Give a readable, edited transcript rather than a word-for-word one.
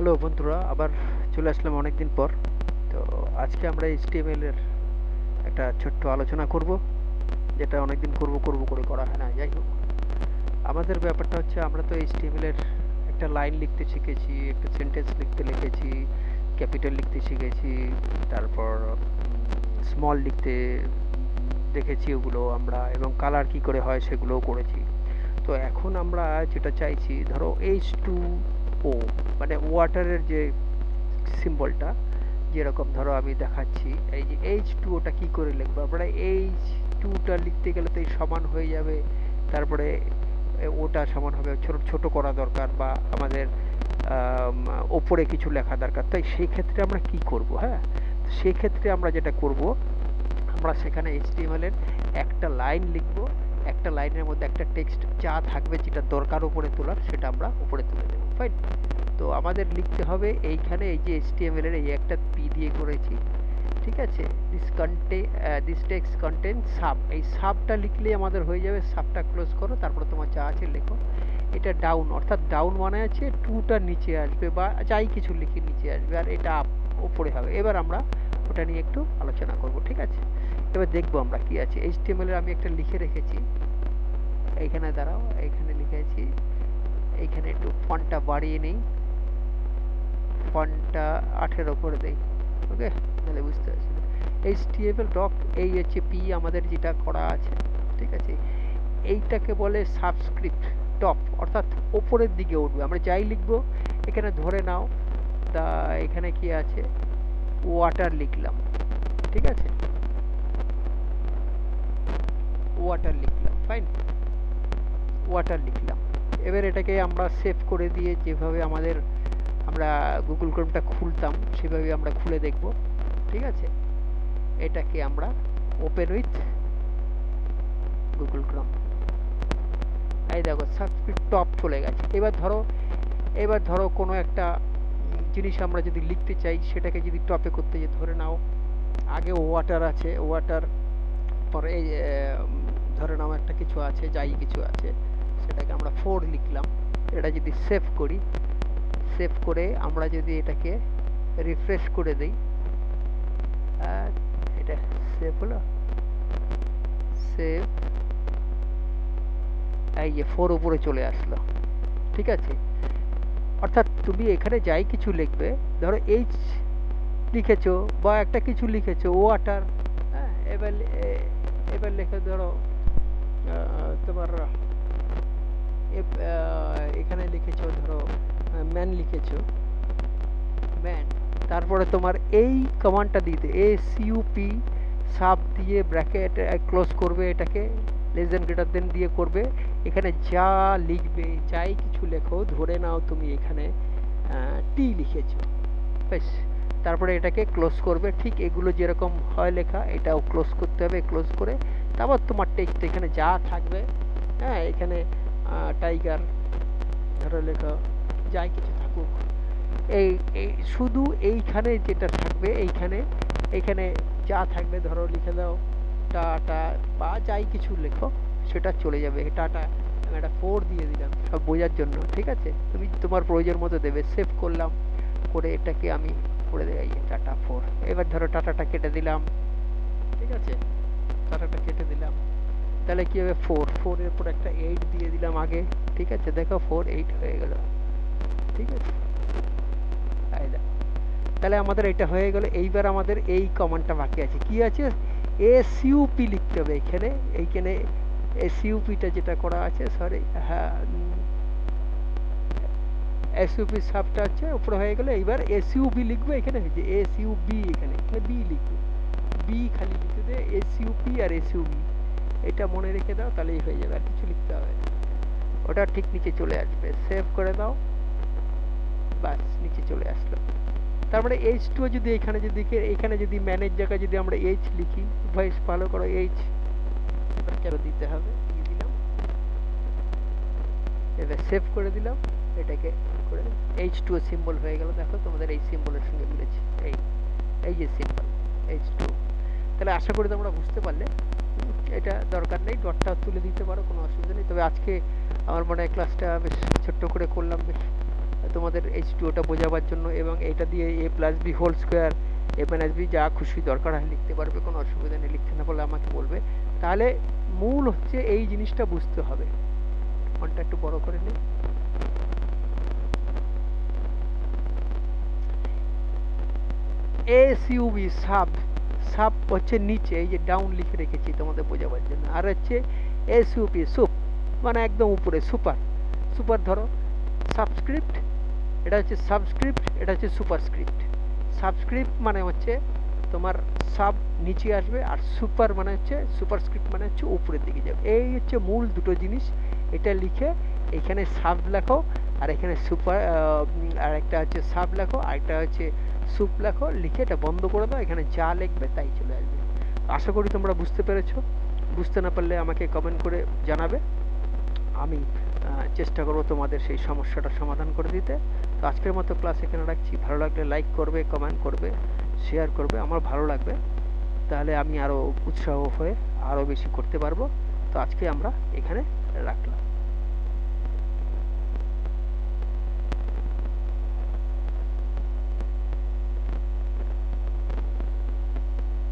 Hello বন্ধুরা, আবার চলে আসলাম অনেকদিন পর। তো আজকে আমরা এইচটিএমএল এর একটা ছোট্ট আলোচনা করব, যেটা অনেকদিন করব করব করে করা হয় না। যাই হোক, আমাদের ব্যাপারটা হচ্ছে আমরা তো এইচটিএমএল এর একটা লাইন লিখতে শিখেছি, একটা সেন্টেন্স লিখতে লিখেছি, ক্যাপিটাল লিখতে শিখেছি, তারপর স্মল লিখতে দেখেছি ওগুলো আমরা, এবং কালার কি করে হয় সেগুলোও করেছি। তো এখন আমরা যেটা চাইছি, ধরো H2O, মানে ওয়াটারের যে সিম্বলটা, যেরকম ধরো আমি দেখাচ্ছি, এই যে H2O টা কি করে লিখবো আমরা? H2টা লিখতে গেলে তো এই সমান হয়ে যাবে, তারপরে ওটা সমান হবে, ছোট ছোট করা দরকার, বা আমাদের ওপরে কিছু লেখা দরকার। তাই সেই ক্ষেত্রে আমরা কি করব? হ্যাঁ, সেই ক্ষেত্রে আমরা যেটা করব, আমরা সেখানে এইচটিএমএল এর একটা লাইন লিখব, একটা লাইনের মধ্যে একটা টেক্সট যা থাকবে, যেটা দরকার উপরে তোলার, সেটা আমরা উপরে তুলে দেবো। ফাইন। তো আমাদের লিখতে হবে এইখানে, এই যে এইচটিএমএল এর এই একটা পি দিয়ে করেছি, ঠিক আছে, দিস টেক্সট কন্টেন্ট সাব, এই সাবটা লিখলেই আমাদের হয়ে যাবে। সাবটা ক্লোজ করো, তারপরে তোমার যা আছে লেখো। এটা ডাউন, অর্থাৎ ডাউন মানে আছে টুটা নিচে আসবে, বা যাই কিছু লিখে নিচে আসবে, আর এটা আপ উপরে হবে। এবার আমরা ওটা নিয়ে একটু আলোচনা করব, ঠিক আছে? এবার দেখবো আমরা কি আছে। এইচটিএমএল এর আমি একটা লিখে রেখেছি, এইখানে দাঁড়াও, এইখানে লিখেছি। এইখানে একটু ফন্টটা বাড়িয়ে নেই, ফন্টটা 18 করে দেই। ওকে, তাহলে বুঝতে পারছি। এইচটিএমএল ডক, এই হচ্ছে পি আমাদের যেটা করা আছে, ঠিক আছে। এইটাকে বলে সাবস্ক্রিপ্ট টপ, অর্থাৎ ওপরের দিকে উঠবে। আমরা যাই লিখবো, এখানে ধরে নাও, তা এখানে কি আছে, ওয়াটার লিখলাম, ঠিক আছে, ওয়াটার লিখলাম, ফাইন, ওয়াটার লিখলাম। এবার এটাকে আমরা সেভ করে দিয়ে, যেভাবে আমাদের আমরা গুগল ক্রোমটা খুলতাম সেভাবে আমরা খুলে দেখব, ঠিক আছে। এটাকে আমরা ওপেন উইথ গুগল ক্রোম, এই দেখো সাবস্ক্রিপ্ট টপ চলে গেছে। এবার ধরো কোনো একটা জিনিস আমরা যদি লিখতে চাই, সেটাকে যদি টপে করতে যাই, ধরে নাও আগে ওয়াটার আছে, ওয়াটার পরে ধরে নাও একটা কিছু আছে, যাই কিছু আছে, সেটাকে আমরা 4 লিখলাম। এটা যদি সেভ করি, সেভ করে আমরা যদি এটাকে রিফ্রেশ করে দেই, এটা সেভ হলো, সেভ, এই যে 4 উপরে চলে আসলো, ঠিক আছে। অর্থাৎ তুমি এখানে যাই কিছু লিখবে, ধরো এইচ লিখেছো বা একটা কিছু লিখেছো, ওয়াটার, হ্যাঁ, এবার লিখে ধরো তোমার এখানে লিখেছো, ধরো ম্যান লিখেছো, ম্যান, তারপরে তোমার এই কমান্ডটা দিতে, এসইউপি সাব দিয়ে ব্র্যাকেট ক্লোজ করবে, এটাকে লেস দেন গ্রেটার দেন দিয়ে করবে। এখানে যা লিখবে, যাই কিছু লেখো, ধরে নাও তুমি এখানে টি লিখেছো, বেশ, তারপরে এটাকে ক্লোজ করবে। ঠিক এগুলো যেরকম হয় লেখা, এটাও ক্লোজ করতে হবে, ক্লোজ করে তারপর তোমার টেক্সট এখানে যা থাকবে, হ্যাঁ, এখানে টাইগার ধরো লেখা, যাই কিছু থাকুক, এই এই শুধু এইখানে যেটা থাকবে, এইখানে যা থাকবে, ধরো লিখে দাও টাটা, বা যাই কিছু লেখো, সেটা চলে যাবে। টাটা, আমি একটা 4 দিয়ে দিলাম সব বোঝার জন্য, ঠিক আছে। তুমি তোমার প্রয়োজন মতো দেবে। সেভ করলাম, করে এটাকে আমি করে দেই টাটা 4। এবার ধরো টাটাটা কেটে দিলাম, ঠিক আছে, টাটাটা কেটে দিলাম, তাহলে কি হবে, 4 এর পর একটা 8 দিয়ে দিলাম আগে, ঠিক আছে, দেখো 4 8 হয়ে গেল, ঠিক আছে। তাহলে আমাদের এটা হয়ে গেল। এইবার আমাদের এই কমান্ডটা বাকি আছে, কি আছে, এসইউপি লিখতে হবে এইখানে এসইউপিটা যেটা করা আছে, সরি, হ্যাঁ, এসইউপি সাবটা আছে উপরে হয়ে গেল। এইবার এসইউবি লিখবো, এখানে যে এসইউবি, এখানে বি লিখবো, বি খালি লিখে দে, এসইউপি আর এসইউবি, এটা মনে রেখে দাও, তাহলেই হয়ে যাবে, আর কিছু লিখতে হবে না। ওটা ঠিক নিচে চলে আসবে, সেভ করে দাও, বাস, নিচে চলে আসলো। তারপরে H2 যদি এখানে যদি ম্যানেজ জায়গায় যদি আমরা H লিখি, ভয়েস ভালো করো, H এবার কেন দিতে হবে, দিয়ে দিলাম, এবার সেভ করে দিলাম, এটাকে করে H2 সিম্বল হয়ে গেল। দেখো তোমাদের এই সিম্বলের সঙ্গে মিলেছে, এই যে সিম্বল H2। তাহলে আশা করি তোমরা বুঝতে পারলে। এটা দরকার নেই, ডটটা তুলে দিতে পারো, কোনো অসুবিধা নেই। তবে আজকে আমার মনে হয় ক্লাসটা বেশ ছোট্ট করে করলাম, বেশ তোমাদের H2O টা বোঝাবার জন্য, এবং এটা দিয়ে a plus B whole square a minus B যা খুশি দরকার হয় লিখতে পারবে, কোনো অসুবিধা নেই। লিখতে না পারলে আমাকে বলবে। তাহলে মূল হচ্ছে এই জিনিসটা বুঝতে হবে। ফন্টটা একটু বড় করে নিই। SUB সাব, সাব হচ্ছে নিচে, এই যে ডাউন লিখে রেখেছি তোমাদের বোঝাবার জন্য। আর হচ্ছে SUP সুপ, মানে একদম উপরে, সুপার। সুপার ধরো সাবস্ক্রিপ্ট, এটা হচ্ছে সাবস্ক্রিপ্ট, এটা হচ্ছে সুপারস্ক্রিপ্ট। সাবস্ক্রিপ্ট মানে হচ্ছে তোমার সাব নিচে আসবে, আর সুপার মানে হচ্ছে সুপারস্ক্রিপ্ট মানে হচ্ছে উপরের দিকে যাবে। এই হচ্ছে মূল দুটো জিনিস। এটা লিখে এখানে সাব লেখো, আর এখানে সুপার, আর একটা হচ্ছে সাব লেখো, আর একটা হচ্ছে সুপ লেখো। লিখে এটা বন্ধ করে দাও, এখানে যা লিখবে তাই চলে আসবে। আশা করি তোমরা বুঝতে পেরেছো। বুঝতে না পারলে আমাকে কমেন্ট করে জানাবে, আমি চেষ্টা করব তোমাদের সেই সমস্যাটার সমাধান করে দিতে। তো আজকের মতো ক্লাস এখানে রাখছি। ভালো লাগলে লাইক করবে, কমেন্ট করবে, শেয়ার করবে, আমার ভালো লাগবে। তাহলে আমি আরও উৎসাহ হয়ে আরও বেশি করতে পারবো। তো আজকে আমরা এখানে রাখলাম।